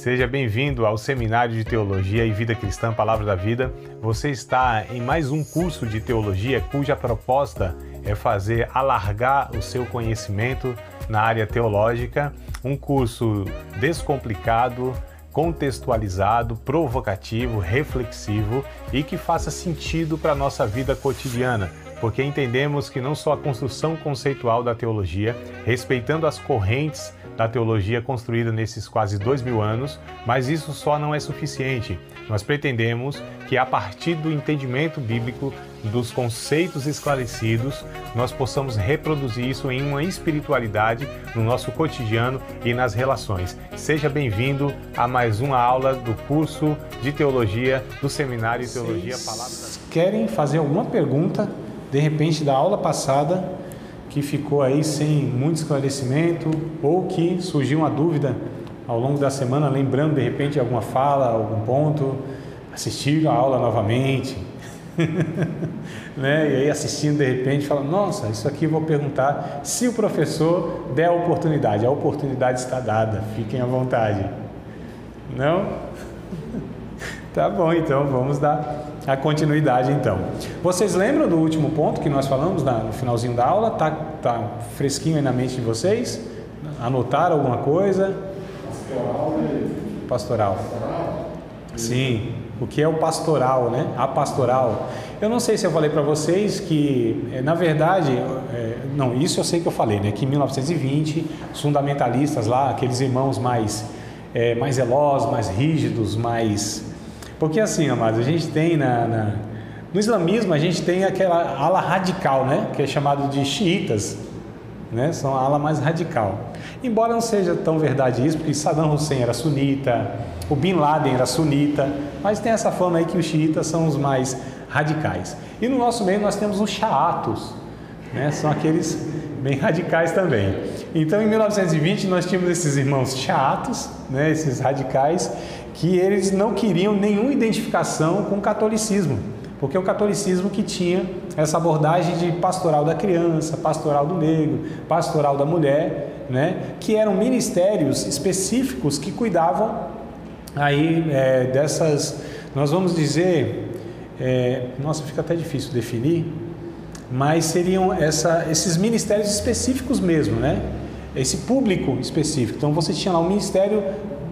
Seja bem-vindo ao Seminário de Teologia e Vida Cristã Palavra da Vida. Você está em mais um curso de teologia cuja proposta é fazer alargar o seu conhecimento na área teológica, um curso descomplicado, contextualizado, provocativo, reflexivo e que faça sentido para a nossa vida cotidiana, porque entendemos que não só a construção conceitual da teologia, respeitando as correntes da teologia construída nesses quase 2000 anos, mas isso só não é suficiente. Nós pretendemos que a partir do entendimento bíblico, dos conceitos esclarecidos, nós possamos reproduzir isso em uma espiritualidade no nosso cotidiano e nas relações. Seja bem-vindo a mais uma aula do curso de teologia do Seminário de Teologia Palavra da Vida. Querem fazer alguma pergunta, de repente, da aula passada, que ficou aí sem muito esclarecimento, ou que surgiu uma dúvida ao longo da semana, lembrando de repente alguma fala, algum ponto, assistir a aula novamente, né? E aí assistindo de repente fala, nossa, isso aqui eu vou perguntar, se o professor der a oportunidade está dada, fiquem à vontade. Não? Tá bom, então vamos dar a continuidade então. Vocês lembram do último ponto que nós falamos no finalzinho da aula? Tá fresquinho aí na mente de vocês? Anotaram alguma coisa? Pastoral. Sim. O que é o pastoral, né? A pastoral. Eu não sei se eu falei para vocês que, na verdade, não, isso eu sei que eu falei, né? Que em 1920, os fundamentalistas lá, aqueles irmãos mais zelosos, mais rígidos, mais... Porque assim, amados, a gente tem no islamismo, a gente tem aquela ala radical, né? Que é chamado de xiitas, né? São a ala mais radical. Embora não seja tão verdade isso, porque Saddam Hussein era sunita, o Bin Laden era sunita, mas tem essa fama aí que os xiitas são os mais radicais. E no nosso meio nós temos os xaatos, né? São aqueles bem radicais também. Então, em 1920, nós tínhamos esses irmãos xaatos, né? Esses radicais, que eles não queriam nenhuma identificação com o catolicismo, porque o catolicismo que tinha essa abordagem de pastoral da criança, pastoral do negro, pastoral da mulher, né? Que eram ministérios específicos que cuidavam aí dessas, nós vamos dizer, nossa, fica até difícil definir, mas seriam esses ministérios específicos mesmo, né? Esse público específico. Então você tinha lá o ministério,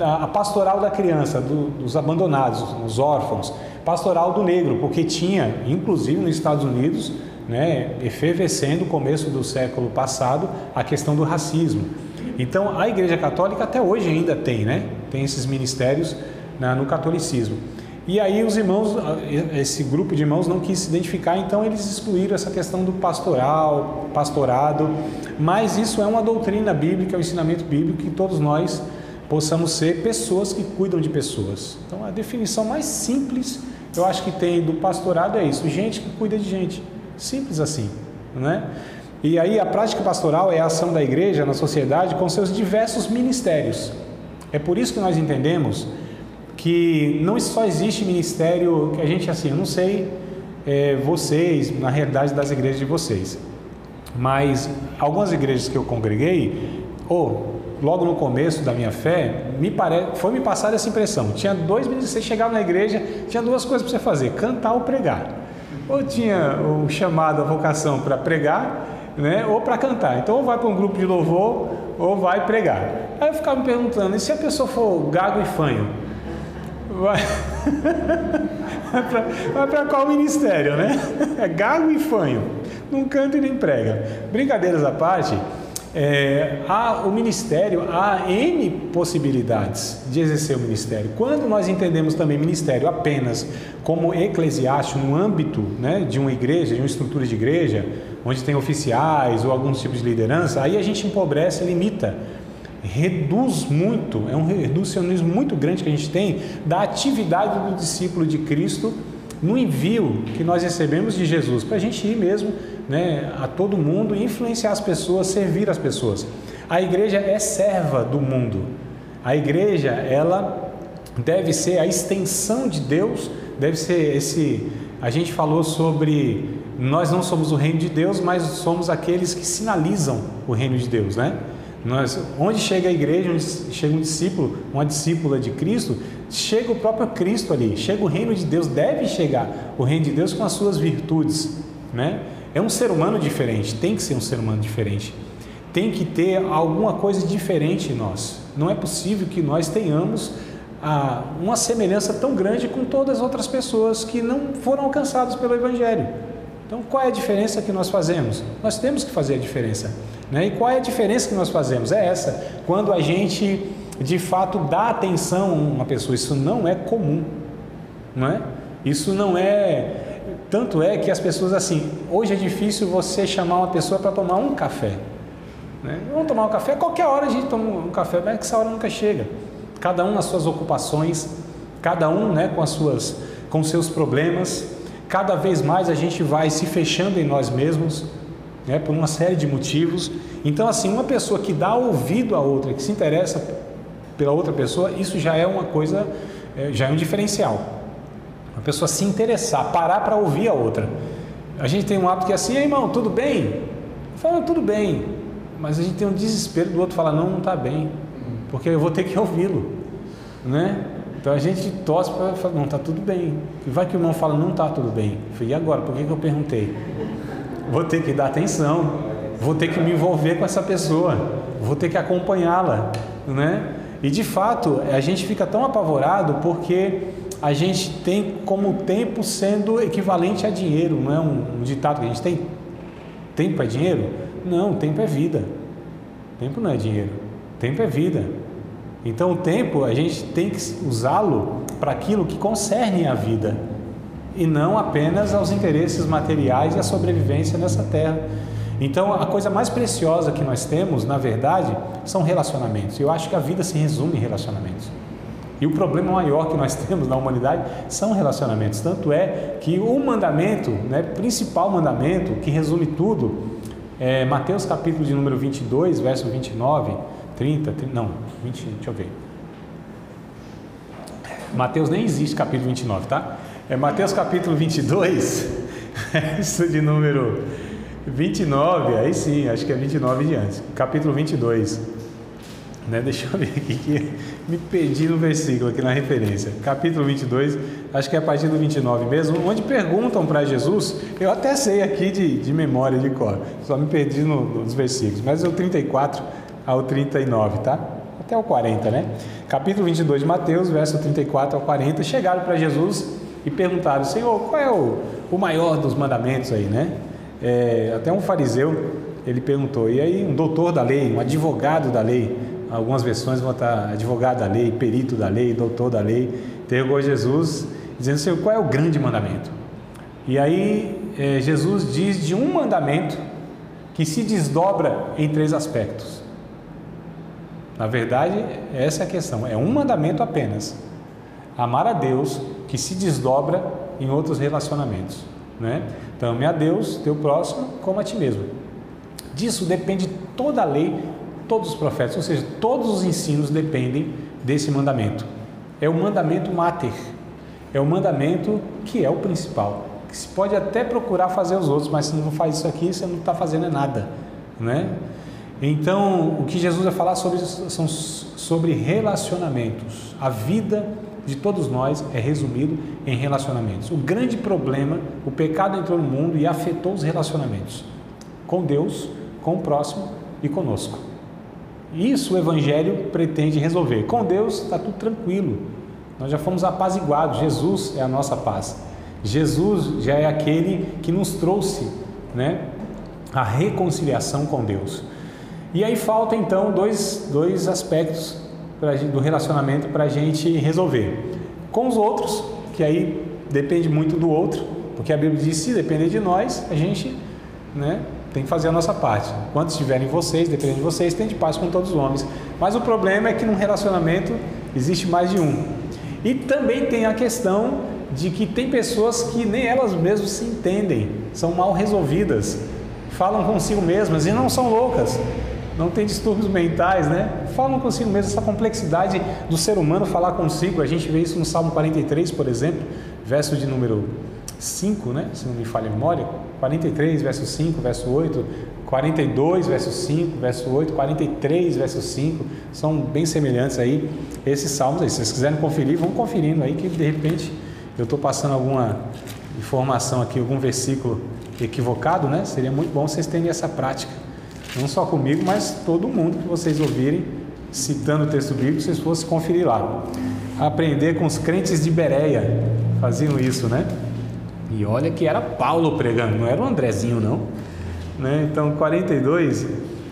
a pastoral da criança, dos abandonados, os órfãos, pastoral do negro, porque tinha, inclusive nos Estados Unidos, né, efervescendo o começo do século passado, a questão do racismo. Então a Igreja Católica até hoje ainda tem, né? Tem esses ministérios no catolicismo. E aí os irmãos, esse grupo de irmãos não quis se identificar, então eles excluíram essa questão do pastorado, mas isso é uma doutrina bíblica, é um ensinamento bíblico que todos nós possamos ser pessoas que cuidam de pessoas. Então a definição mais simples, eu acho que tem do pastorado é isso, gente que cuida de gente, simples assim, né? E aí a prática pastoral é a ação da igreja na sociedade com seus diversos ministérios. É por isso que nós entendemos que não só existe ministério que a gente, assim, eu não sei vocês, na realidade das igrejas de vocês, mas algumas igrejas que eu congreguei, logo no começo da minha fé, foi me passada essa impressão, tinha dois ministérios, você chegava na igreja, tinha duas coisas para você fazer, cantar ou pregar, ou tinha o chamado, a vocação para pregar, né, ou para cantar, então ou vai para um grupo de louvor, ou vai pregar. Aí eu ficava me perguntando, e se a pessoa for gago e fanho? Vai para qual ministério, né? É gago e fanho, não canta e nem prega. Brincadeiras à parte, o ministério, há N possibilidades de exercer o ministério. Quando nós entendemos também ministério apenas como eclesiástico, no âmbito, né, de uma igreja, de uma estrutura de igreja, onde tem oficiais ou alguns tipos de liderança, aí a gente empobrece, limita, reduz muito, é um reducionismo muito grande que a gente tem da atividade do discípulo de Cristo no envio que nós recebemos de Jesus, para a gente ir mesmo, né, a todo mundo, influenciar as pessoas, servir as pessoas. A igreja é serva do mundo, a igreja, ela deve ser a extensão de Deus, deve ser a gente falou sobre, nós não somos o reino de Deus, mas somos aqueles que sinalizam o reino de Deus, né? Onde chega a igreja, onde chega um discípulo, uma discípula de Cristo, chega o próprio Cristo ali, chega o reino de Deus, deve chegar o reino de Deus com as suas virtudes, né? É um ser humano diferente, tem que ser um ser humano diferente, tem que ter alguma coisa diferente em nós. Não é possível que nós tenhamos uma semelhança tão grande com todas as outras pessoas que não foram alcançadas pelo Evangelho. Então, qual é a diferença que nós fazemos? Nós temos que fazer a diferença, né? E qual é a diferença que nós fazemos? É essa, quando a gente de fato dá atenção a uma pessoa. Isso não é comum, não é? Isso não é... Tanto é que as pessoas assim, hoje é difícil você chamar uma pessoa para tomar um café, né? Vamos tomar um café, qualquer hora a gente toma um café, mas que essa hora nunca chega. Cada um nas suas ocupações, cada um, né, com seus problemas. Cada vez mais a gente vai se fechando em nós mesmos, né, por uma série de motivos. Então, assim, uma pessoa que dá ouvido à outra, que se interessa pela outra pessoa, isso já é uma coisa, já é um diferencial. Uma pessoa se interessar, parar para ouvir a outra. A gente tem um hábito que é assim: irmão, tudo bem? Fala, tudo bem. Mas a gente tem um desespero do outro falar: não está bem, porque eu vou ter que ouvi-lo, né? Então a gente torce para falar: não, está tudo bem. E vai que o irmão fala: não está tudo bem. Eu falei: e agora? Por que eu perguntei? Vou ter que dar atenção, vou ter que me envolver com essa pessoa, vou ter que acompanhá-la, né? E de fato, a gente fica tão apavorado porque a gente tem como o tempo sendo equivalente a dinheiro. Não é um ditado que a gente tem? Tempo é dinheiro? Não, tempo é vida. Tempo não é dinheiro, tempo é vida. Então o tempo a gente tem que usá-lo para aquilo que concerne a vida e não apenas aos interesses materiais e à sobrevivência nessa terra. Então a coisa mais preciosa que nós temos, na verdade, são relacionamentos. Eu acho que a vida se resume em relacionamentos. E o problema maior que nós temos na humanidade são relacionamentos. Tanto é que o mandamento, né, principal mandamento, que resume tudo, é Mateus capítulo de número 22, verso 29, 30, não, 20, deixa eu ver. Mateus nem existe capítulo 29, tá? É Mateus capítulo 22, verso de número 29, aí sim, acho que é 29 diante. Capítulo 22, né? Deixa eu ver aqui que me perdi no versículo aqui na referência. Capítulo 22, acho que é a partir do 29 mesmo, onde perguntam para Jesus. Eu até sei aqui de memória, de cor, só me perdi nos versículos, mas é o 34 ao 39, tá? Até o 40, né? Capítulo 22 de Mateus, verso 34 ao 40, chegaram para Jesus e perguntaram: Senhor, qual é o maior dos mandamentos aí, né? Até um fariseu, ele perguntou, e aí um doutor da lei, um advogado da lei, algumas versões vão estar advogado da lei, perito da lei, doutor da lei, interrogou Jesus, dizendo: Senhor, qual é o grande mandamento? E aí Jesus diz de um mandamento que se desdobra em 3 aspectos. Na verdade, essa é a questão, é um mandamento apenas: amar a Deus, que se desdobra em outros relacionamentos, né? Então, ame a Deus, teu próximo, como a ti mesmo. Disso depende toda a lei, todos os profetas, ou seja, todos os ensinos dependem desse mandamento. É o mandamento mater, é o mandamento que é o principal, que se pode até procurar fazer os outros, mas se não faz isso aqui, você não está fazendo nada, né? Então, o que Jesus vai falar são sobre relacionamentos. A vida de todos nós é resumido em relacionamentos. O grande problema, o pecado entrou no mundo e afetou os relacionamentos com Deus, com o próximo e conosco. Isso o Evangelho pretende resolver. Com Deus está tudo tranquilo, nós já fomos apaziguados. Jesus é a nossa paz. Jesus já é aquele que nos trouxe, né, a reconciliação com Deus. E aí falta então dois aspectos do relacionamento para a gente resolver. Com os outros, que aí depende muito do outro, porque a Bíblia diz: se depender de nós, a gente, né, tem que fazer a nossa parte. Quantos estiverem em vocês, dependendo de vocês, tem de paz com todos os homens. Mas o problema é que num relacionamento existe mais de um. E também tem a questão de que tem pessoas que nem elas mesmas se entendem, são mal resolvidas, falam consigo mesmas e não são loucas, não tem distúrbios mentais, né? Falam consigo mesmo. Essa complexidade do ser humano falar consigo, a gente vê isso no Salmo 43, por exemplo, verso de número 5, né? Se não me falha a memória, 43, verso 5, verso 8, 42, verso 5, verso 8, 43, verso 5, são bem semelhantes aí, esses salmos aí. Se vocês quiserem conferir, vão conferindo aí, que de repente eu estou passando alguma informação aqui, algum versículo equivocado, né? Seria muito bom vocês terem essa prática, não só comigo, mas todo mundo que vocês ouvirem citando o texto bíblico, vocês fossem conferir lá. Aprender com os crentes de Bereia, faziam isso, né? E olha que era Paulo pregando, não era o Andrezinho não, né? Então 42,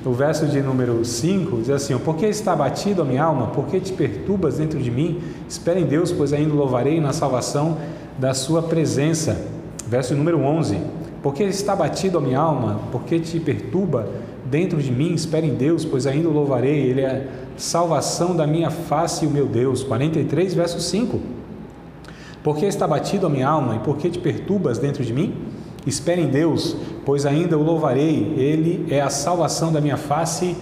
o verso de número 5 diz assim: porque está abatido a minha alma, porque te perturbas dentro de mim? Espera em Deus, pois ainda louvarei na salvação da sua presença. Verso número 11: porque está abatido a minha alma, porque te perturba dentro de mim? Espera em Deus, pois ainda o louvarei, Ele é a salvação da minha face e o meu Deus. 43, verso 5: porque está abatido a minha alma, e porque te perturbas dentro de mim? Espera em Deus, pois ainda o louvarei, Ele é a salvação da minha face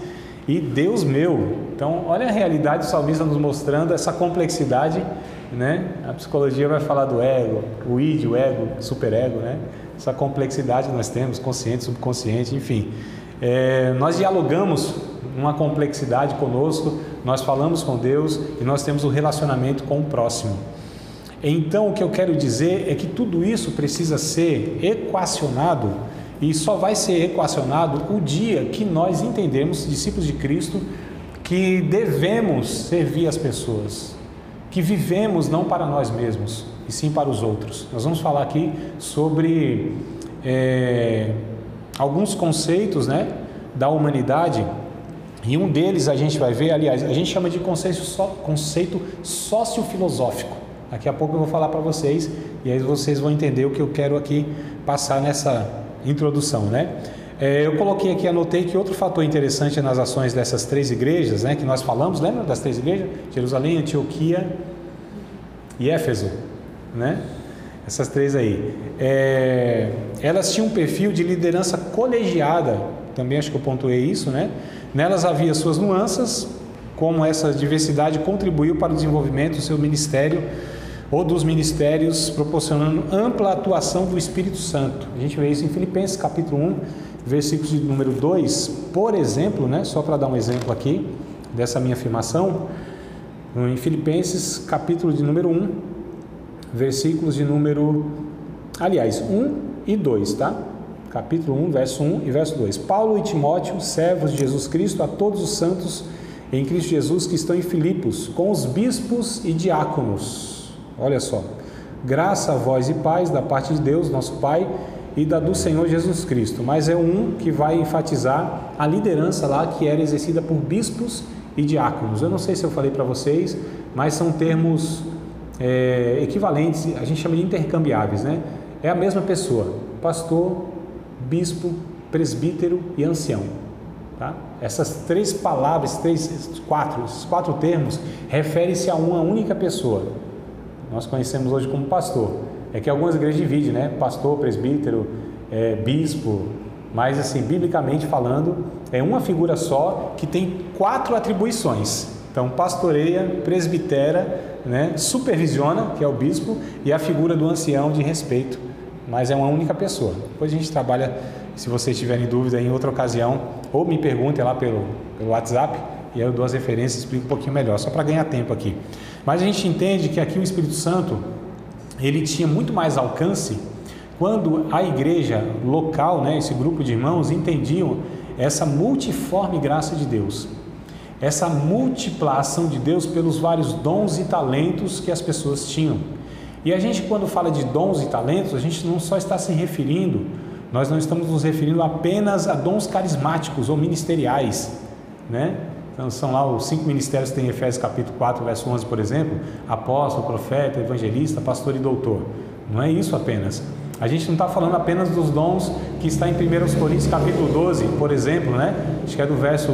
e Deus meu. Então, olha a realidade do salmista nos mostrando essa complexidade, né? A psicologia vai falar do ego, o id, o ego, superego, né? Essa complexidade que nós temos, consciente, subconsciente, enfim. Nós dialogamos uma complexidade conosco, nós falamos com Deus e nós temos um relacionamento com o próximo. Então, o que eu quero dizer é que tudo isso precisa ser equacionado, e só vai ser equacionado o dia que nós entendemos, discípulos de Cristo, que devemos servir as pessoas, que vivemos não para nós mesmos, e sim para os outros. Nós vamos falar aqui sobre alguns conceitos, né, da humanidade, e um deles a gente vai ver, aliás, a gente chama de conceito sociofilosófico. Daqui a pouco eu vou falar para vocês, e aí vocês vão entender o que eu quero aqui passar nessa introdução, né? Eu coloquei aqui, anotei que outro fator interessante nas ações dessas 3 igrejas, né, que nós falamos, lembra das 3 igrejas? Jerusalém, Antioquia e Éfeso, né? Essas 3 aí. Elas tinham um perfil de liderança colegiada, também acho que eu pontuei isso, né? Nelas havia suas nuances, como essa diversidade contribuiu para o desenvolvimento do seu ministério ou dos ministérios, proporcionando ampla atuação do Espírito Santo. A gente vê isso em Filipenses capítulo 1, versículos de número 2, por exemplo, né? Só para dar um exemplo aqui dessa minha afirmação, em Filipenses capítulo de número 1, versículos de número, aliás, 1 e 2, tá? Capítulo 1, verso 1 e verso 2. Paulo e Timóteo, servos de Jesus Cristo, a todos os santos em Cristo Jesus que estão em Filipos, com os bispos e diáconos. Olha só: graça a vós e paz da parte de Deus, nosso Pai, e da do Senhor Jesus Cristo. Mas é um que vai enfatizar a liderança lá, que era exercida por bispos e diáconos. Eu não sei se eu falei para vocês, mas são termos equivalentes, a gente chama de intercambiáveis, né? É a mesma pessoa: pastor, bispo, presbítero e ancião, tá? Essas 3 palavras, esses 4 termos referem-se a uma única pessoa. Nós conhecemos hoje como pastor. É que algumas igrejas dividem, né? Pastor, presbítero, bispo, mas assim, biblicamente falando, é uma figura só que tem 4 atribuições. Então, pastoreia, presbitera, né? Supervisiona, que é o bispo, e a figura do ancião de respeito, mas é uma única pessoa. Depois a gente trabalha, se vocês tiverem dúvida em outra ocasião, ou me perguntem lá pelo WhatsApp, e eu dou as referências e explico um pouquinho melhor, só para ganhar tempo aqui. Mas a gente entende que aqui o Espírito Santo, ele tinha muito mais alcance quando a igreja local, né, esse grupo de irmãos, entendiam essa multiforme graça de Deus, essa múltipla ação de Deus pelos vários dons e talentos que as pessoas tinham. E a gente, quando fala de dons e talentos, a gente não só está se referindo, nós não estamos nos referindo apenas a dons carismáticos ou ministeriais, né? Então, são lá os 5 ministérios que tem em Efésios capítulo 4, verso 11, por exemplo: apóstolo, profeta, evangelista, pastor e doutor. Não é isso apenas. A gente não está falando apenas dos dons que está em 1 Coríntios capítulo 12, por exemplo, né? Acho que é do verso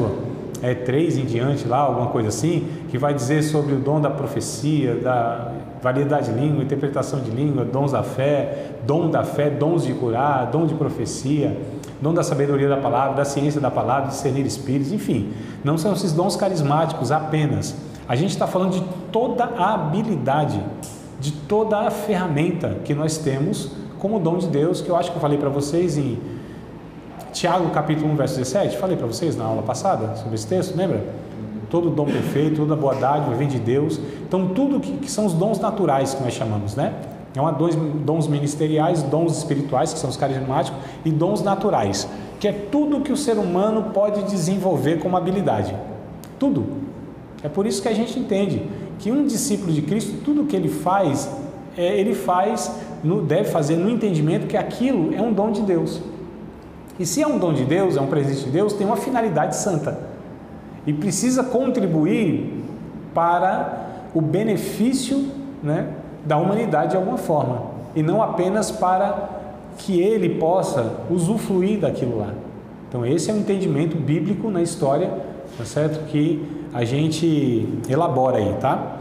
3 em diante lá, alguma coisa assim, que vai dizer sobre o dom da profecia, da variedade de língua, interpretação de língua, dons da fé, dons de curar, dom de profecia, dom da sabedoria da palavra, da ciência da palavra, de discernir espíritos, enfim. Não são esses dons carismáticos apenas. A gente está falando de toda a habilidade, de toda a ferramenta que nós temos como dom de Deus, que eu acho que eu falei para vocês em Tiago capítulo 1, verso 17, falei para vocês na aula passada sobre esse texto, lembra? Todo dom perfeito, toda boa dádiva vem de Deus. Então tudo que são os dons naturais que nós chamamos, né? Há dons ministeriais, dons espirituais, que são os carismáticos, e dons naturais, que é tudo que o ser humano pode desenvolver como habilidade. Tudo. É por isso que a gente entende que um discípulo de Cristo, tudo que ele faz, deve fazer no entendimento que aquilo é um dom de Deus. E se é um dom de Deus, é um presente de Deus, tem uma finalidade santa. E precisa contribuir para o benefício, né, da humanidade de alguma forma. E não apenas para que ele possa usufruir daquilo lá. Então esse é um entendimento bíblico na história, tá certo? Que a gente elabora aí, tá?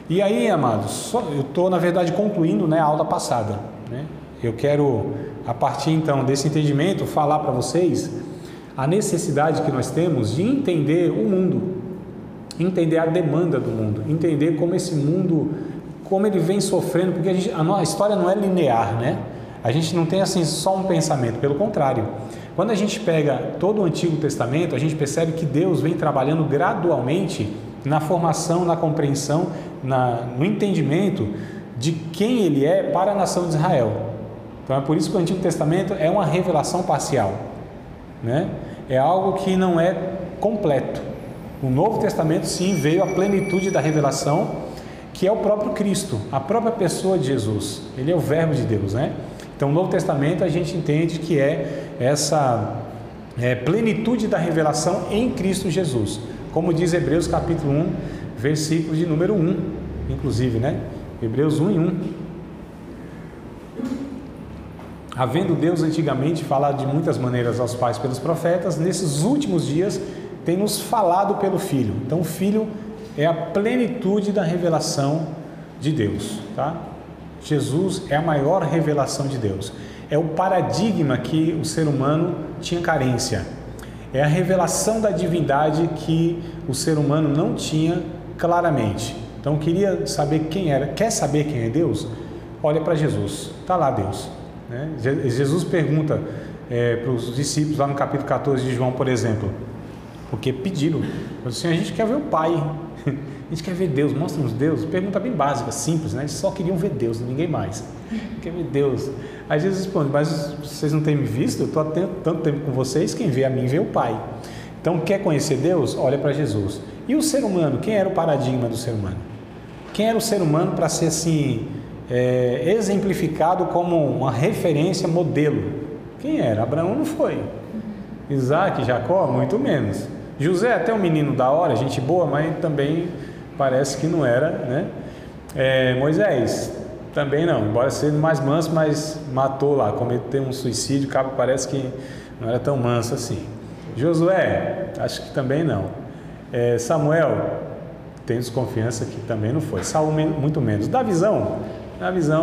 E aí, amados, eu estou na verdade concluindo, né, a aula passada, né? Eu quero, a partir então desse entendimento, falar para vocês a necessidade que nós temos de entender o mundo, entender a demanda do mundo, entender como esse mundo, como ele vem sofrendo, porque a história não é linear, né? A gente não tem assim só um pensamento, pelo contrário. Quando a gente pega todo o Antigo Testamento, a gente percebe que Deus vem trabalhando gradualmente na formação, na compreensão, no entendimento de quem Ele é para a nação de Israel. Então é por isso que o Antigo Testamento é uma revelação parcial, né? É algo que não é completo. O Novo Testamento sim veio a plenitude da revelação, que é o próprio Cristo, a própria pessoa de Jesus. Ele é o Verbo de Deus, né? Então, o Novo Testamento a gente entende que é essa plenitude da revelação em Cristo Jesus. Como diz Hebreus capítulo 1, versículo de número 1, inclusive, né? Hebreus 1:1. Havendo Deus antigamente falado de muitas maneiras aos pais pelos profetas, nesses últimos dias tem nos falado pelo Filho. Então, o Filho é a plenitude da revelação de Deus, tá? Jesus é a maior revelação de Deus. É o paradigma que o ser humano tinha carência. É a revelação da divindade que o ser humano não tinha claramente. Então, queria saber quem era. Quer saber quem é Deus? Olha para Jesus. Está lá Deus, né? Jesus pergunta para os discípulos lá no capítulo 14 de João, por exemplo, porque pediram assim: a gente quer ver o Pai, a gente quer ver Deus, mostra-nos Deus. Pergunta bem básica, simples, né? Eles só queriam ver Deus, ninguém mais. Quer ver Deus. Aí Jesus responde: mas vocês não têm me visto? Eu estou há tanto tempo com vocês, quem vê a mim vê o Pai. Então, quer conhecer Deus? Olha para Jesus. E o ser humano? Quem era o paradigma do ser humano? Quem era o ser humano para ser assim exemplificado como uma referência, modelo? Quem era? Abraão não foi. Isaac, Jacó, muito menos. José até um menino da hora, gente boa, mas também parece que não era, né? Moisés também não, embora seja mais manso, mas matou lá, cometeu um suicídio, o cabo parece que não era tão manso assim. Josué, acho que também não. Samuel, tenho desconfiança que também não foi. Saul, muito menos. Davizão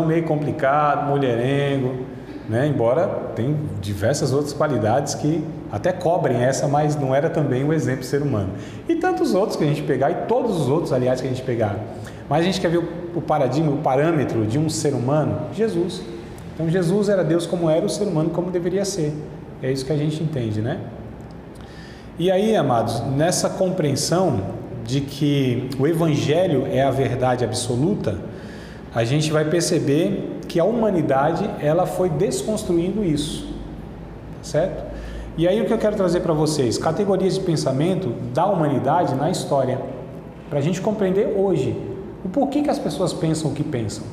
meio complicado, mulherengo, né? Embora tem diversas outras qualidades que até cobrem essa, mas não era também um exemplo de ser humano. E tantos outros que a gente pegar, e todos os outros, aliás, que a gente pegar. Mas a gente quer ver o paradigma, o parâmetro de um ser humano? Jesus. Então Jesus era Deus como era, o ser humano como deveria ser. É isso que a gente entende, né? E aí, amados, nessa compreensão de que o Evangelho é a verdade absoluta, a gente vai perceber que a humanidade ela foi desconstruindo isso, certo? E aí o que eu quero trazer para vocês, categorias de pensamento da humanidade na história, para a gente compreender hoje o porquê que as pessoas pensam o que pensam.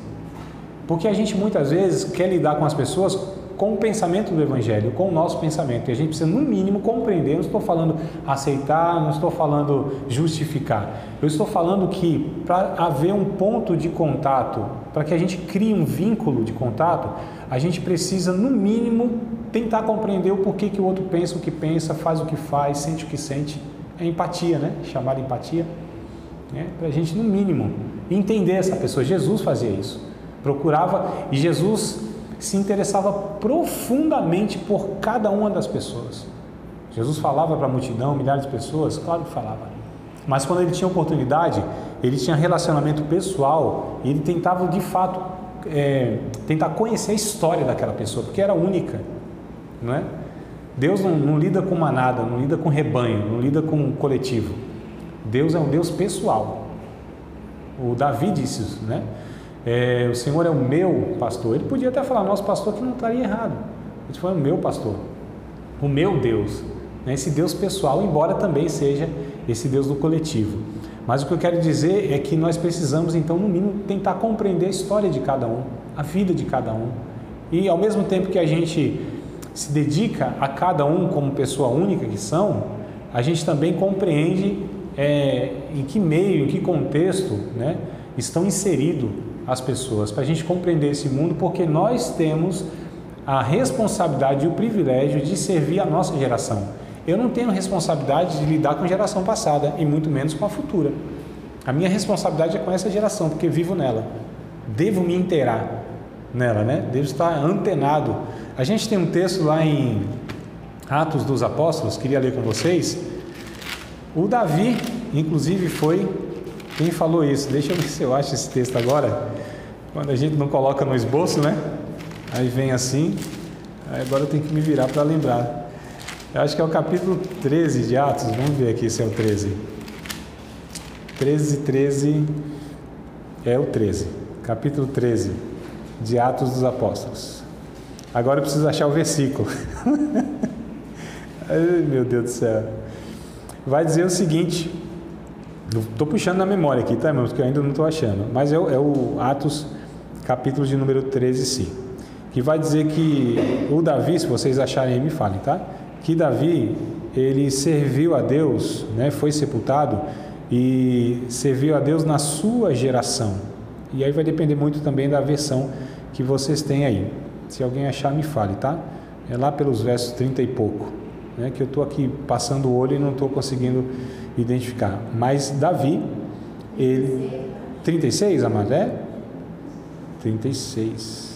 Porque a gente muitas vezes quer lidar com as pessoas com o pensamento do Evangelho, com o nosso pensamento, e a gente precisa no mínimo compreender. Não estou falando aceitar, não estou falando justificar, eu estou falando que para haver um ponto de contato, para que a gente crie um vínculo de contato, a gente precisa no mínimo tentar compreender o porquê que o outro pensa o que pensa, faz o que faz, sente o que sente. É empatia, né? Chamada empatia, né? Para a gente no mínimo entender essa pessoa. Jesus fazia isso, procurava, e Jesus se interessava profundamente por cada uma das pessoas. Jesus falava para a multidão, milhares de pessoas, claro que falava, mas quando ele tinha oportunidade, ele tinha relacionamento pessoal e ele tentava de fato tentar conhecer a história daquela pessoa, porque era única, não é? Deus não lida com manada, não lida com rebanho, não lida com coletivo. Deus é um Deus pessoal. O Davi disse isso, né? O Senhor é o meu pastor. Ele podia até falar nosso pastor, que não estaria errado. Ele falou, é o meu pastor, o meu Deus, né? Esse Deus pessoal, embora também seja esse Deus do coletivo. Mas o que eu quero dizer é que nós precisamos, então, no mínimo, tentar compreender a história de cada um, a vida de cada um. E ao mesmo tempo que a gente se dedica a cada um como pessoa única que são, a gente também compreende em que meio, em que contexto, né, estão inseridos as pessoas, para a gente compreender esse mundo, porque nós temos a responsabilidade e o privilégio de servir a nossa geração. Eu não tenho responsabilidade de lidar com a geração passada e muito menos com a futura. A minha responsabilidade é com essa geração, porque vivo nela. Devo me inteirar nela, né? Devo estar antenado. A gente tem um texto lá em Atos dos Apóstolos, queria ler com vocês. O Davi, inclusive, foi quem falou isso. Deixa eu ver se eu acho esse texto agora. Quando a gente não coloca no esboço, né? Aí vem assim. Aí agora eu tenho que me virar para lembrar. Eu acho que é o capítulo 13 de Atos. Vamos ver aqui se é o 13. 13. É o 13. Capítulo 13 de Atos dos Apóstolos. Agora eu preciso achar o versículo. Ai, meu Deus do céu. Vai dizer o seguinte. Estou puxando na memória aqui, tá, irmãos? Que eu ainda não estou achando. Mas é o Atos, capítulo de número 13, sim. Que vai dizer que o Davi, se vocês acharem aí, me falem, tá? Que Davi, ele serviu a Deus, né? Foi sepultado e serviu a Deus na sua geração. E aí vai depender muito também da versão que vocês têm aí. Se alguém achar, me fale, tá? É lá pelos versos 30 e pouco, né? Que eu estou aqui passando o olho e não estou conseguindo identificar. Mas Davi, ele... 36, amado, é? 36,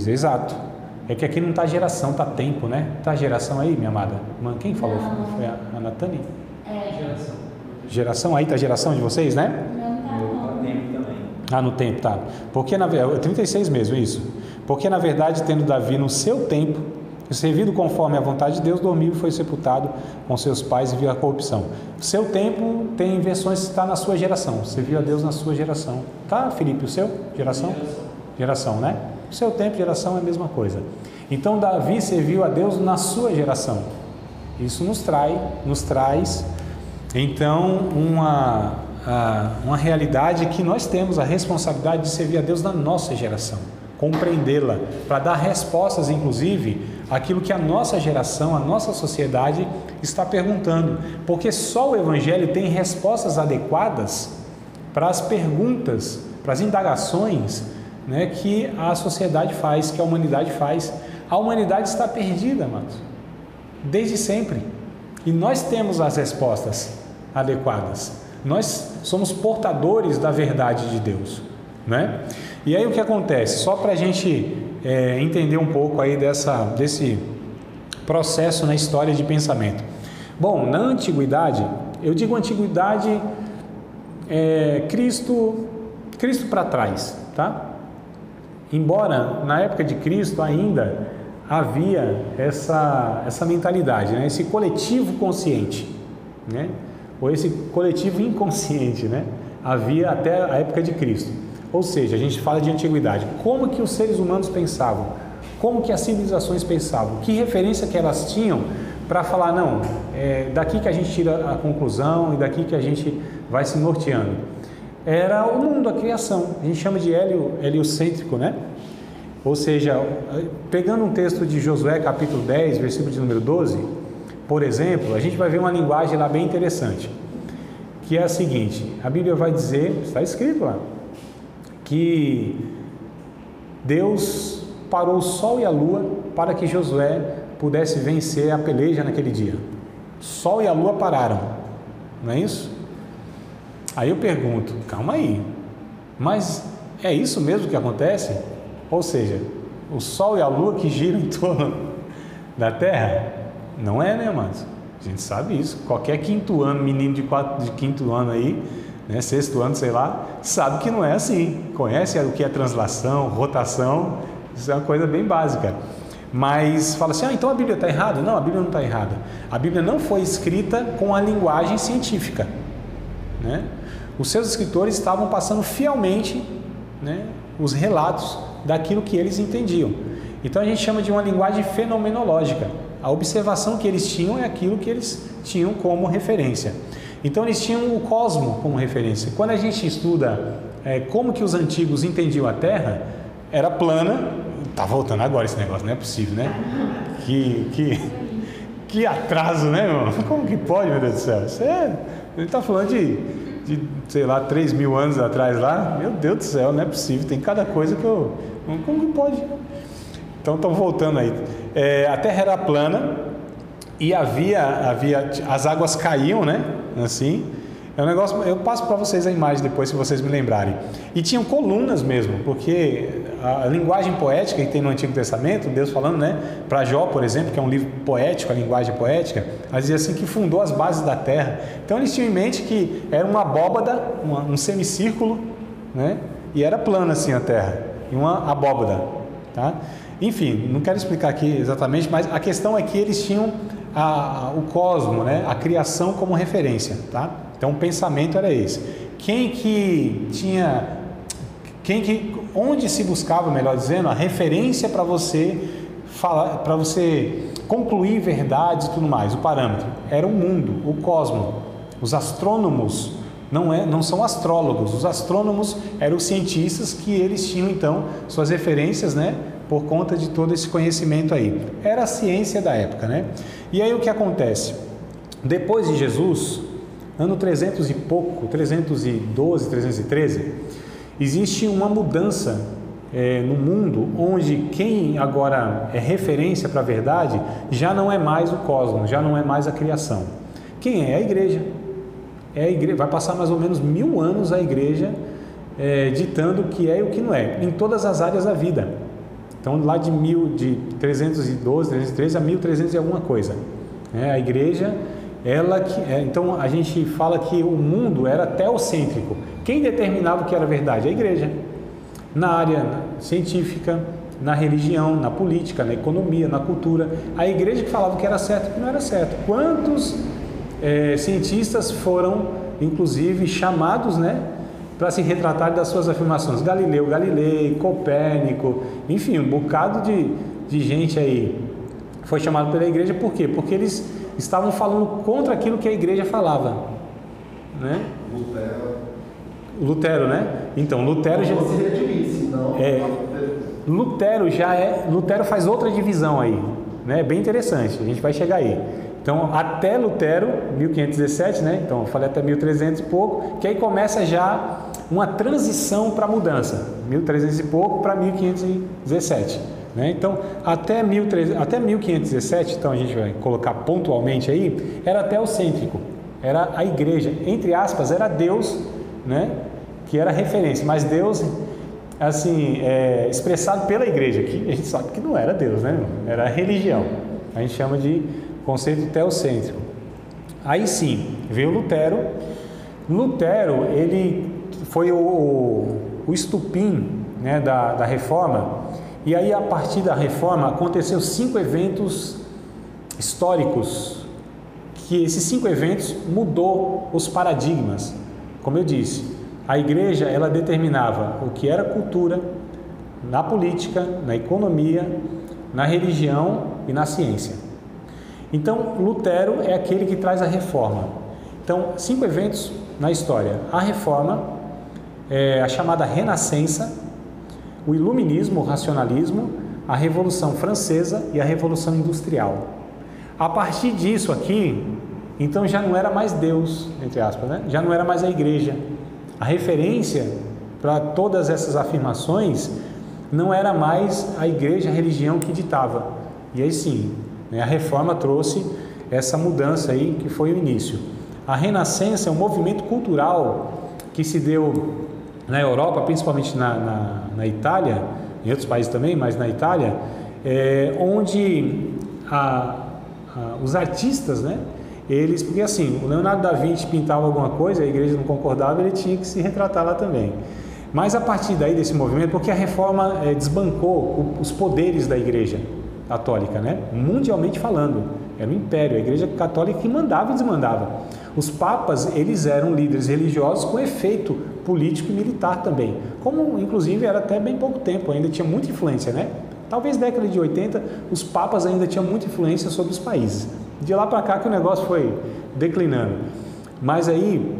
exato. É que aqui não está geração, está tempo, né? Está geração aí, minha amada? Quem falou? Foi a Natane? Geração. Geração aí, está geração de vocês, né? No tempo também. Ah, no tempo, tá. Porque, 36 mesmo, isso. Porque, na verdade, tendo Davi no seu tempo, servido conforme a vontade de Deus, dormiu e foi sepultado com seus pais e viu a corrupção. Seu tempo tem versões que está na sua geração. Serviu a Deus na sua geração. Tá, Felipe, o seu? Geração? Geração, né? O seu tempo e geração é a mesma coisa. Então, Davi serviu a Deus na sua geração. Isso nos traz então, uma realidade que nós temos a responsabilidade de servir a Deus na nossa geração. Compreendê-la, para dar respostas, inclusive, àquilo que a nossa geração, a nossa sociedade está perguntando. Porque só o Evangelho tem respostas adequadas para as perguntas, para as indagações, né, que a sociedade faz, que a humanidade faz. A humanidade está perdida, amados, desde sempre. E nós temos as respostas adequadas. Nós somos portadores da verdade de Deus, né? E aí o que acontece? Só para a gente entender um pouco aí desse processo na história de pensamento. Bom, na antiguidade, eu digo antiguidade, Cristo para trás, tá? Embora na época de Cristo ainda havia essa mentalidade, né? Esse coletivo consciente, né? Ou esse coletivo inconsciente, né? Havia até a época de Cristo. Ou seja, a gente fala de antiguidade. Como que os seres humanos pensavam? Como que as civilizações pensavam? Que referência que elas tinham para falar, não, daqui que a gente tira a conclusão e daqui que a gente vai se norteando? Era o mundo, a criação. A gente chama de heliocêntrico, né? Ou seja, pegando um texto de Josué, capítulo 10, versículo de número 12, por exemplo, a gente vai ver uma linguagem lá bem interessante, que é a seguinte: a Bíblia vai dizer, está escrito lá, que Deus parou o sol e a lua para que Josué pudesse vencer a peleja naquele dia. O sol e a lua pararam, não é isso? Aí eu pergunto, calma aí, mas é isso mesmo que acontece? Ou seja, o sol e a lua que giram em torno da Terra? Não é, né, amados? A gente sabe isso. Qualquer quinto ano, menino de quinto ano aí, né, sexto ano, sei lá, sabe que não é assim. Conhece o que é translação, rotação, isso é uma coisa bem básica. Mas fala assim, então a Bíblia está errada? Não, a Bíblia não está errada. A Bíblia não foi escrita com a linguagem científica, né? Os seus escritores estavam passando fielmente, né, os relatos daquilo que eles entendiam. Então a gente chama de uma linguagem fenomenológica. A observação que eles tinham é aquilo que eles tinham como referência. Então eles tinham o cosmo como referência. Quando a gente estuda como que os antigos entendiam a Terra, era plana. Tá voltando agora esse negócio, não é possível, né? Que atraso, né, irmão? Como que pode, meu Deus do céu? Ele está falando de, sei lá, 3.000 anos atrás lá. Meu Deus do céu, não é possível. Tem cada coisa que eu... Como que pode? Então, estão voltando aí. A Terra era plana e havia as águas caíam, né? Assim. É um negócio... Eu passo para vocês a imagem depois, se vocês me lembrarem. E tinham colunas mesmo, porque a linguagem poética que tem no Antigo Testamento, Deus falando, né? Para Jó, por exemplo, que é um livro poético, a linguagem poética, ela dizia assim que fundou as bases da terra. Então eles tinham em mente que era uma abóbada, um semicírculo, né? E era plana assim a terra, e uma abóbada, tá? Enfim, não quero explicar aqui exatamente, mas a questão é que eles tinham o cosmo, né? A criação como referência, tá? Então o pensamento era esse. Onde se buscava, melhor dizendo, a referência para você falar, para você concluir verdades e tudo mais, o parâmetro era o mundo, o cosmo. Os astrônomos não são astrólogos, os astrônomos eram os cientistas que eles tinham então suas referências, né, por conta de todo esse conhecimento aí. Era a ciência da época, né? E aí o que acontece? Depois de Jesus, ano 300 e pouco, 312, 313, existe uma mudança no mundo, onde quem agora é referência para a verdade já não é mais o cosmos, já não é mais a criação. Quem é? A igreja. Vai passar mais ou menos 1000 anos a igreja ditando o que é e o que não é, em todas as áreas da vida. Então lá de 312, 313 a 1300 e alguma coisa. A igreja, então a gente fala que o mundo era teocêntrico. Quem determinava o que era verdade? A igreja. Na área científica, na religião, na política, na economia, na cultura. A igreja que falava o que era certo e o que não era certo. Quantos cientistas foram, inclusive, chamados, né, para se retratar das suas afirmações? Galileu Galilei, Copérnico, enfim, um bocado de gente aí foi chamado pela igreja. Por quê? Porque eles estavam falando contra aquilo que a igreja falava, né? Lutero, né? Então, Lutero já... Lutero faz outra divisão aí, né? Bem interessante, a gente vai chegar aí. Então, até Lutero, 1517, né? Então, eu falei até 1300 e pouco, que aí começa já uma transição para a mudança, 1300 e pouco para 1517, né? Então, até 1517, então a gente vai colocar pontualmente aí, era teocêntrico, era a igreja, entre aspas, era Deus, né, que era referência, mas Deus, assim, expressado pela igreja, que a gente sabe que não era Deus, né? Era a religião. A gente chama de conceito teocêntrico. Aí sim, veio Lutero. Lutero, ele foi o estupim, né, da reforma. E aí, a partir da reforma, aconteceu 5 eventos históricos, que esses 5 eventos mudou os paradigmas. Como eu disse, a igreja, ela determinava o que era cultura na política, na economia, na religião e na ciência. Então, Lutero é aquele que traz a reforma. Então, 5 eventos na história: a reforma, a chamada Renascença, o iluminismo, o racionalismo, a Revolução Francesa e a Revolução Industrial. A partir disso aqui, então já não era mais Deus, entre aspas, né? Já não era mais a igreja. A referência para todas essas afirmações não era mais a igreja, a religião que ditava. E aí sim, né, a reforma trouxe essa mudança aí, que foi o início. A Renascença é um movimento cultural que se deu na Europa, principalmente na Itália, em outros países também, mas na Itália, onde os artistas, né, porque assim, o Leonardo da Vinci pintava alguma coisa, a igreja não concordava, ele tinha que se retratar lá também. Mas a partir daí desse movimento, porque a reforma desbancou os poderes da igreja católica, né? Mundialmente falando, era um império, a igreja católica que mandava e desmandava. Os papas, eles eram líderes religiosos com efeito político e militar também, como inclusive era até bem pouco tempo, ainda tinha muita influência, né? Talvez década de 80, os papas ainda tinham muita influência sobre os países. De lá para cá que o negócio foi declinando. Mas aí,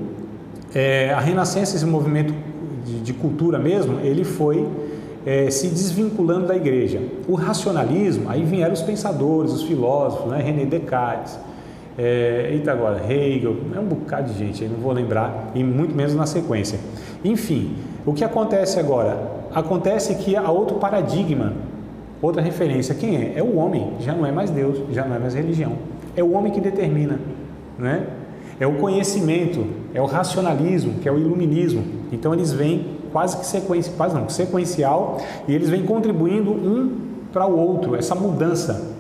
a Renascença, esse movimento de cultura mesmo, ele foi se desvinculando da igreja. O racionalismo, aí vieram os pensadores, os filósofos, né? René Descartes, agora, Hegel, é um bocado de gente, aí não vou lembrar, e muito menos na sequência. Enfim, o que acontece agora? Acontece que há outro paradigma, outra referência. Quem é? É o homem, já não é mais Deus, já não é mais religião. É o homem que determina, né? É o conhecimento, é o racionalismo, que é o iluminismo. Então eles vêm quase que sequencial, e eles vêm contribuindo um para o outro, essa mudança.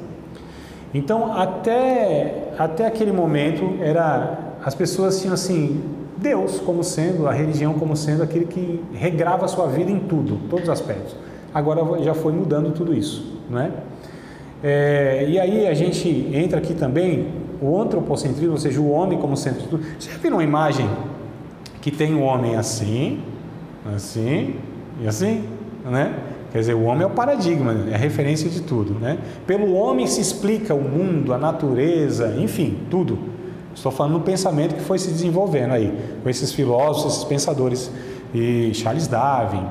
Então até aquele momento as pessoas tinham assim, Deus como sendo, a religião como sendo aquele que regrava a sua vida em tudo, todos os aspectos. Agora já foi mudando tudo isso, não é? E aí a gente entra aqui também o antropocentrismo, ou seja, o homem como centro de tudo. Você já viu uma imagem que tem o homem assim e assim, né? Quer dizer, o homem é o paradigma, é a referência de tudo, né? Pelo homem se explica o mundo, a natureza, enfim, tudo. Estou falando do pensamento que foi se desenvolvendo aí, com esses filósofos, esses pensadores, e Charles Darwin,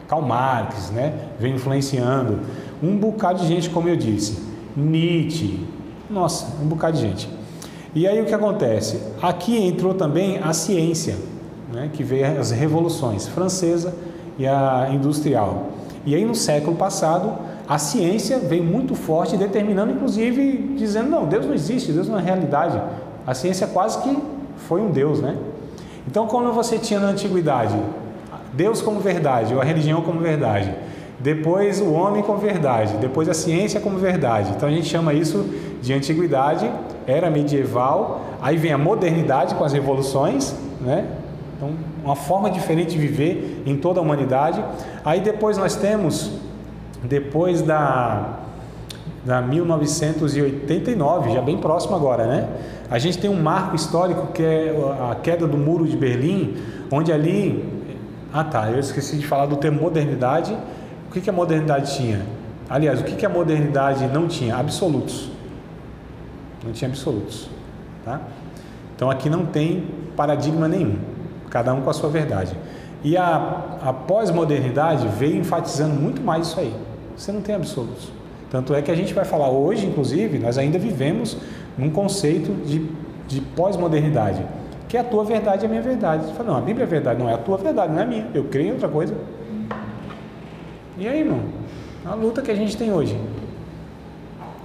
Karl Marx, né? Vem influenciando um bocado de gente, como eu disse, Nietzsche, nossa, um bocado de gente. E aí o que acontece? Aqui entrou também a ciência, né? Que veio as revoluções francesa e a industrial. E aí no século passado a ciência veio muito forte, determinando, inclusive, dizendo, não, Deus não existe, Deus não é realidade. A ciência quase que foi um Deus, né? Então, quando você tinha na antiguidade Deus como verdade, ou a religião como verdade, depois o homem como verdade, depois a ciência como verdade, então a gente chama isso de antiguidade, era medieval, aí vem a modernidade com as revoluções, né? Então, uma forma diferente de viver em toda a humanidade. Aí depois nós temos, depois da 1989, já bem próximo agora, né? A gente tem um marco histórico que é a queda do Muro de Berlim, onde ali... eu esqueci de falar do termo modernidade. O que a modernidade tinha? Aliás, o que a modernidade não tinha? Absolutos. Não tinha absolutos, tá? Então aqui não tem paradigma nenhum, cada um com a sua verdade. E a pós-modernidade veio enfatizando muito mais isso aí. Você não tem absolutos. Tanto é que a gente vai falar hoje, inclusive, nós ainda vivemos num conceito de pós-modernidade, que é a tua verdade é a minha verdade. Você fala, não, a Bíblia é verdade, não é a tua verdade, não é a minha. Eu creio em outra coisa. E aí, irmão? A luta que a gente tem hoje.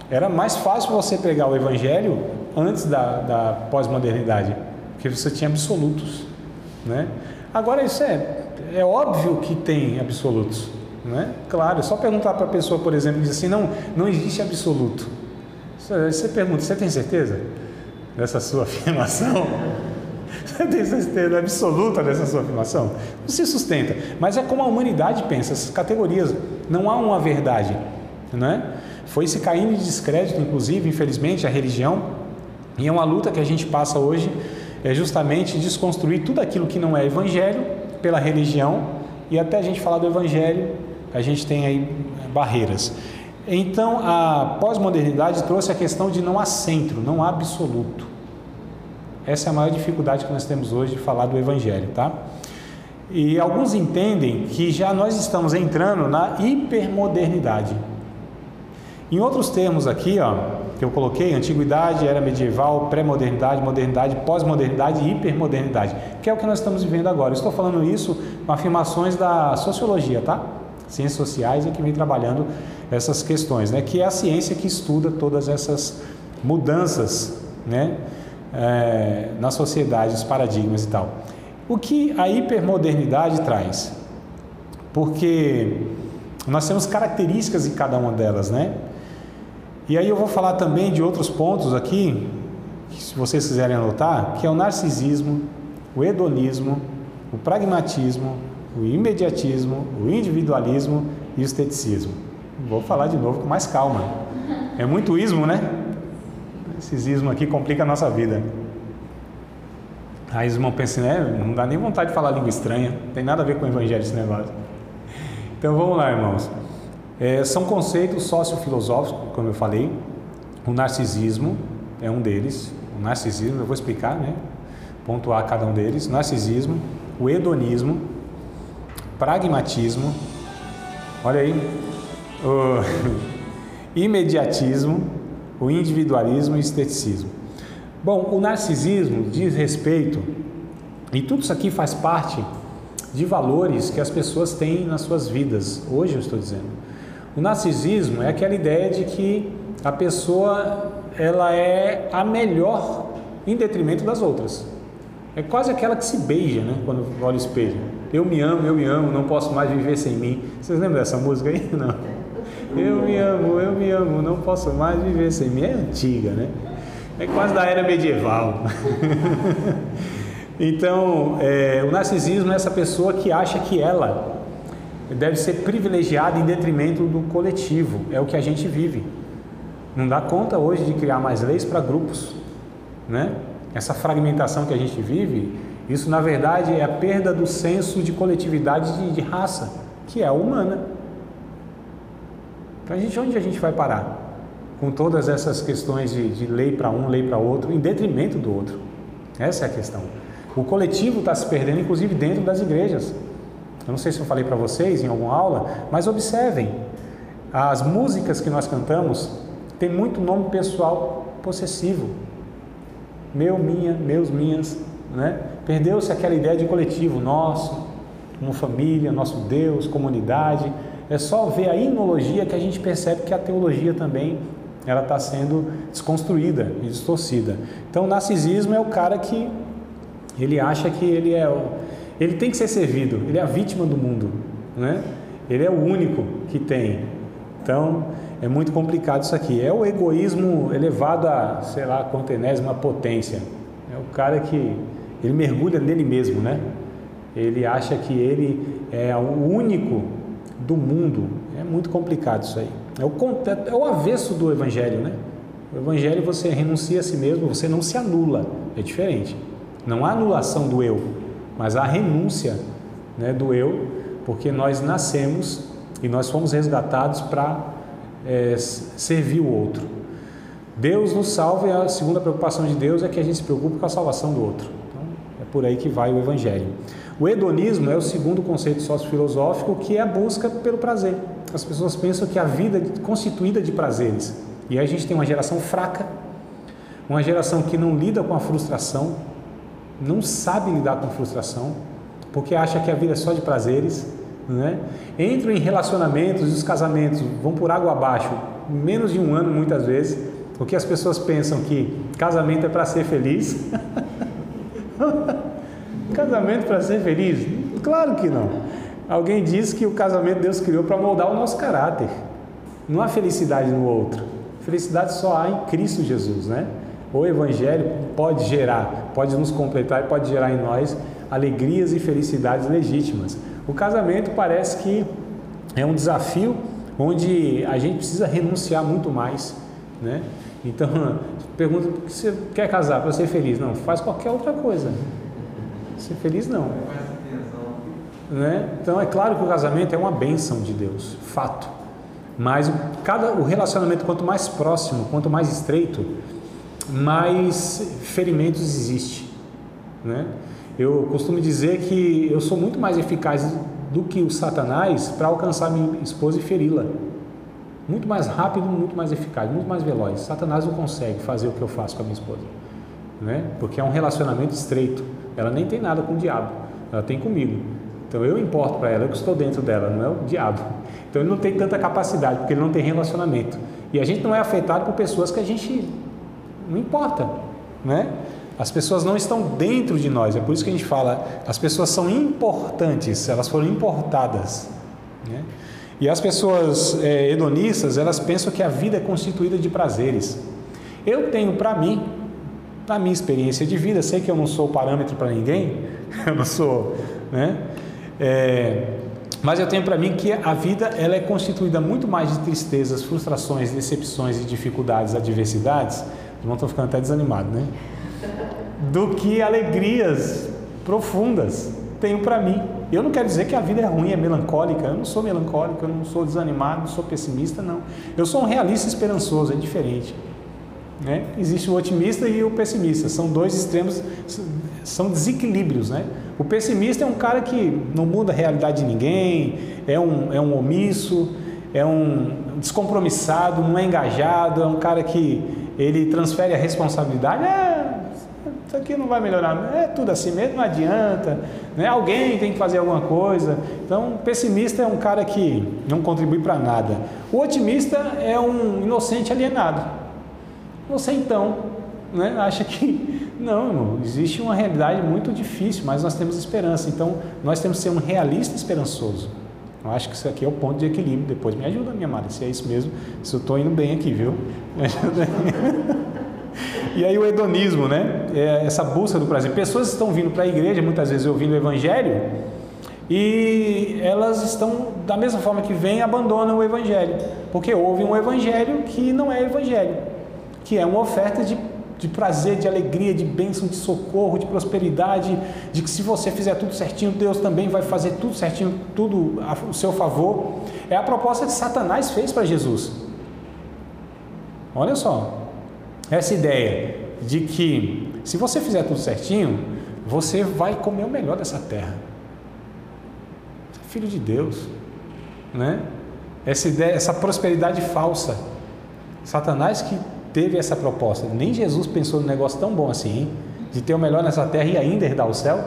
Era mais fácil você pregar o Evangelho antes da pós-modernidade, porque você tinha absolutos, né? Agora isso é óbvio que tem absolutos, né? Claro, é só perguntar para a pessoa, por exemplo, que diz assim, não existe absoluto. Você pergunta, você tem certeza dessa sua afirmação? Você tem certeza absoluta dessa sua afirmação? Não se sustenta, mas é como a humanidade pensa, essas categorias, não há uma verdade, né? Foi se caindo de descrédito, inclusive, infelizmente, a religião, e é uma luta que a gente passa hoje, é justamente desconstruir tudo aquilo que não é evangelho pela religião, e até a gente falar do evangelho, a gente tem aí barreiras. Então, a pós-modernidade trouxe a questão de não há centro, não há absoluto. Essa é a maior dificuldade que nós temos hoje de falar do evangelho, tá? E alguns entendem que já nós estamos entrando na hipermodernidade. Em outros termos aqui, ó, que eu coloquei, antiguidade, era medieval, pré-modernidade, modernidade, pós-modernidade e hipermodernidade, que é o que nós estamos vivendo agora. Eu estou falando isso com afirmações da sociologia, tá? Ciências sociais é que vem trabalhando essas questões, né? Que é a ciência que estuda todas essas mudanças, né? Na sociedade, os paradigmas e tal. O que a hipermodernidade traz? Porque nós temos características em cada uma delas, né? E aí eu vou falar também de outros pontos aqui se vocês quiserem anotar, que é o narcisismo, o hedonismo, o pragmatismo, o imediatismo, o individualismo e o esteticismo. Vou falar de novo com mais calma. É muito ismo, né? Esses ismos aqui complicam a nossa vida. Aí os irmãos pensam, né? Não dá nem vontade de falar língua estranha, não tem nada a ver com o evangelho esse negócio. Então vamos lá, irmãos. São conceitos sociofilosóficos, como eu falei. O narcisismo é um deles. O narcisismo, eu vou explicar, né? Pontuar cada um deles. Narcisismo, o hedonismo, pragmatismo, olha aí, o imediatismo, o individualismo e o esteticismo. Bom, o narcisismo diz respeito, e tudo isso aqui faz parte de valores que as pessoas têm nas suas vidas. Hoje eu estou dizendo. O narcisismo é aquela ideia de que a pessoa ela é a melhor em detrimento das outras. É quase aquela que se beija, né? Quando olha o espelho. Eu me amo, não posso mais viver sem mim. Vocês lembram dessa música aí? Não. Eu me amo, não posso mais viver sem mim. É antiga, né? É quase da era medieval. Então, o narcisismo é essa pessoa que acha que ela deve ser privilegiada em detrimento do coletivo. É o que a gente vive. Não dá conta hoje de criar mais leis para grupos, né? Essa fragmentação que a gente vive, isso na verdade é a perda do senso de coletividade de raça, que é a humana. Então onde a gente vai parar? Com todas essas questões de lei para um, lei para outro, em detrimento do outro. Essa é a questão. O coletivo está se perdendo, inclusive dentro das igrejas. Eu não sei se eu falei para vocês em alguma aula, mas observem, as músicas que nós cantamos tem muito nome pessoal possessivo. Meu, minha, meus, minhas, né? Perdeu-se aquela ideia de coletivo, nosso, como família, nosso Deus, comunidade. É só ver a inologia que a gente percebe que a teologia também ela está sendo desconstruída e distorcida. Então o narcisismo é o cara que ele acha que ele tem que ser servido, ele é a vítima do mundo, né? Ele é o único que tem. Então é muito complicado isso aqui. É o egoísmo elevado a, sei lá, quanta enésima potência. É o cara que ele mergulha nele mesmo, né? Ele acha que ele é o único do mundo. É muito complicado isso aí. É o avesso do evangelho, né? O evangelho você renuncia a si mesmo, você não se anula. É diferente. Não há anulação do eu, mas há renúncia, né, do eu, porque nós nascemos e nós fomos resgatados para servir o outro. Deus nos salva e a segunda preocupação de Deus é que a gente se preocupe com a salvação do outro. Então, é por aí que vai o evangelho. O hedonismo é o segundo conceito sociofilosófico, que é a busca pelo prazer. As pessoas pensam que a vida é constituída de prazeres. E aí a gente tem uma geração fraca, uma geração que não lida com a frustração, não sabe lidar com a frustração, porque acha que a vida é só de prazeres, né? Entram em relacionamentos e os casamentos vão por água abaixo, em menos de um ano muitas vezes, porque as pessoas pensam que casamento é para ser feliz. Casamento para ser feliz? Claro que não. Alguém diz que o casamento Deus criou para moldar o nosso caráter. Não há felicidade no outro. Felicidade só há em Cristo Jesus, né? O evangelho pode gerar, pode nos completar e pode gerar em nós alegrias e felicidades legítimas. O casamento parece que é um desafio onde a gente precisa renunciar muito mais, né? Então, pergunta, você quer casar para ser feliz? Não, faz qualquer outra coisa. Ser feliz não. Né? Então é claro que o casamento é uma bênção de Deus, fato. Mas o relacionamento, quanto mais próximo, quanto mais estreito, mais ferimentos existe, né? Eu costumo dizer que eu sou muito mais eficaz do que o Satanás para alcançar minha esposa e feri-la. Muito mais rápido, muito mais eficaz, muito mais veloz. Satanás não consegue fazer o que eu faço com a minha esposa, né? Porque é um relacionamento estreito. Ela nem tem nada com o diabo, ela tem comigo. Então eu importo para ela, eu que estou dentro dela, não é o diabo. Então ele não tem tanta capacidade, porque ele não tem relacionamento. E a gente não é afetado por pessoas que a gente não importa, né? As pessoas não estão dentro de nós, é por isso que a gente fala, as pessoas são importantes, elas foram importadas, né? E as pessoas hedonistas, elas pensam que a vida é constituída de prazeres. Eu tenho para mim na minha experiência de vida, sei que eu não sou parâmetro para ninguém, eu não sou, né? Mas eu tenho para mim que a vida ela é constituída muito mais de tristezas, frustrações, decepções e dificuldades, adversidades. Os irmãos estão ficando até desanimados, né? Do que alegrias profundas. Tenho para mim. Eu não quero dizer que a vida é ruim, é melancólica. Eu não sou melancólico, eu não sou desanimado, não sou pessimista, não. Eu sou um realista esperançoso, é diferente. Né? Existe o otimista e o pessimista. São dois extremos, são desequilíbrios, né? O pessimista é um cara que não muda a realidade de ninguém, é um omisso, é um descompromissado, não é engajado, é um cara que ele transfere a responsabilidade. Isso aqui não vai melhorar, é tudo assim mesmo, não adianta, né? Alguém tem que fazer alguma coisa. Então, o pessimista é um cara que não contribui para nada. O otimista é um inocente alienado. Você então, né, acha que não, irmão, existe uma realidade muito difícil, mas nós temos esperança. Então, nós temos que ser um realista esperançoso. Eu acho que isso aqui é o ponto de equilíbrio. Depois me ajuda, minha amada, se é isso mesmo, se eu estou indo bem aqui, viu? Me ajuda aí. E aí o hedonismo, né? Essa busca do prazer. Pessoas estão vindo para a igreja, muitas vezes ouvindo o evangelho, e elas estão, da mesma forma que vêm, abandonam o evangelho, porque ouvem um evangelho que não é evangelho, que é uma oferta de prazer, de alegria, de bênção, de socorro, de prosperidade, de que se você fizer tudo certinho, Deus também vai fazer tudo certinho, tudo a seu favor. É a proposta que Satanás fez para Jesus. Olha só, essa ideia de que se você fizer tudo certinho, você vai comer o melhor dessa terra. Você é filho de Deus, né? Essa ideia, essa prosperidade falsa. Satanás que teve essa proposta. Nem Jesus pensou num negócio tão bom assim, hein? De ter o melhor nessa terra e ainda herdar o céu,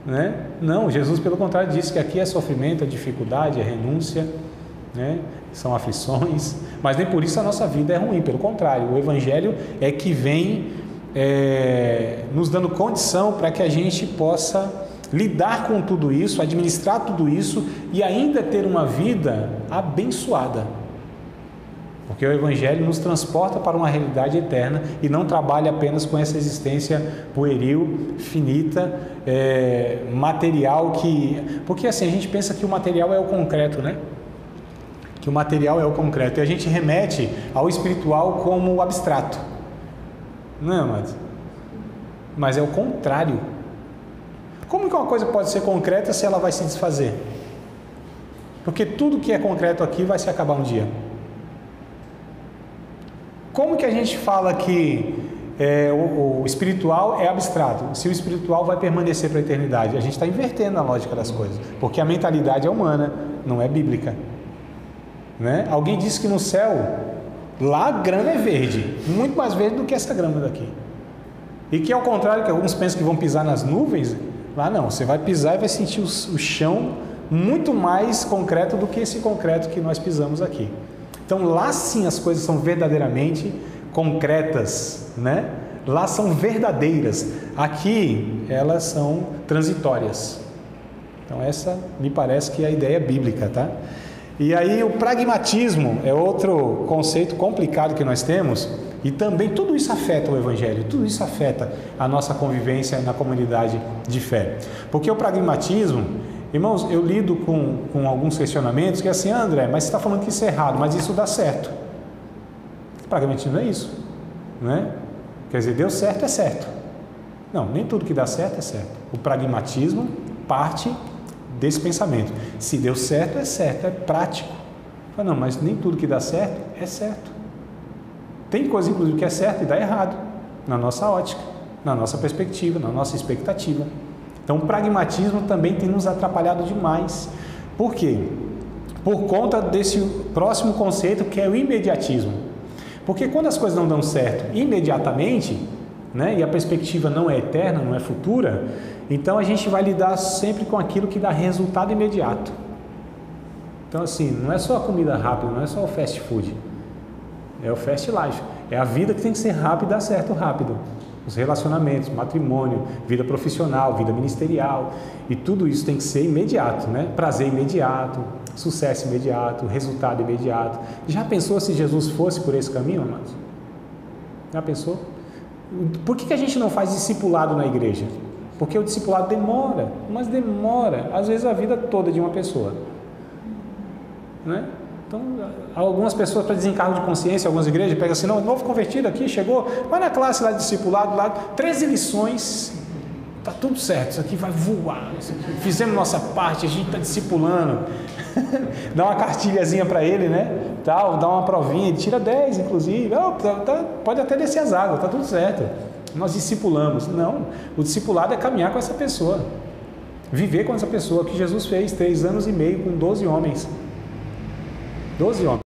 né? Não, Jesus pelo contrário disse que aqui é sofrimento, é dificuldade, é renúncia, né? São aflições, mas nem por isso a nossa vida é ruim, pelo contrário, o Evangelho é que vem nos dando condição para que a gente possa lidar com tudo isso, administrar tudo isso e ainda ter uma vida abençoada. Porque o Evangelho nos transporta para uma realidade eterna e não trabalha apenas com essa existência pueril, finita, material que... Porque assim, a gente pensa que o material é o concreto, né? Que o material é o concreto e a gente remete ao espiritual como o abstrato. Não, mas é o contrário. Como que uma coisa pode ser concreta se ela vai se desfazer? Porque tudo que é concreto aqui vai se acabar um dia. Como que a gente fala que o espiritual é abstrato? Se o espiritual vai permanecer para a eternidade, a gente está invertendo a lógica das coisas, porque a mentalidade é humana, não é bíblica, né? Alguém disse que no céu, lá a grama é verde, muito mais verde do que essa grama daqui, e que ao contrário, que alguns pensam que vão pisar nas nuvens, lá não, você vai pisar e vai sentir o chão muito mais concreto do que esse concreto que nós pisamos aqui. Então lá sim as coisas são verdadeiramente concretas, né? Lá são verdadeiras, aqui elas são transitórias. Então essa me parece que é a ideia bíblica, tá? E aí o pragmatismo é outro conceito complicado que nós temos e também tudo isso afeta o Evangelho, tudo isso afeta a nossa convivência na comunidade de fé. Porque o pragmatismo... Irmãos, eu lido com alguns questionamentos que é assim, André, mas você está falando que isso é errado, mas isso dá certo. Pragmatismo é isso, né? Quer dizer, deu certo, é certo. Não, nem tudo que dá certo é certo. O pragmatismo parte desse pensamento. Se deu certo, é prático. Não, mas nem tudo que dá certo é certo. Tem coisa, inclusive, que é certo e dá errado, na nossa ótica, na nossa perspectiva, na nossa expectativa. Então, o pragmatismo também tem nos atrapalhado demais. Por quê? Por conta desse próximo conceito que é o imediatismo. Porque quando as coisas não dão certo imediatamente, né, e a perspectiva não é eterna, não é futura, então a gente vai lidar sempre com aquilo que dá resultado imediato. Então, assim, não é só a comida rápida, não é só o fast food, é o fast life. É a vida que tem que ser rápida e dar certo rápido. Os relacionamentos, matrimônio, vida profissional, vida ministerial, e tudo isso tem que ser imediato, né? Prazer imediato, sucesso imediato, resultado imediato. Já pensou se Jesus fosse por esse caminho, amados? Já pensou? Por que a gente não faz discipulado na igreja? Porque o discipulado demora, mas demora, às vezes a vida toda de uma pessoa. Né? Então, algumas pessoas, para desencargo de consciência, algumas igrejas pegam assim, não, novo convertido aqui, chegou, vai na classe lá de discipulado, lá, 13 lições, tá tudo certo, isso aqui vai voar, fizemos nossa parte, a gente está discipulando, dá uma cartilhazinha para ele, né, tal, dá uma provinha, ele tira 10, inclusive, pode até descer as águas, tá tudo certo, nós discipulamos. Não, o discipulado é caminhar com essa pessoa, viver com essa pessoa, que Jesus fez 3 anos e meio com 12 homens. 12 homens.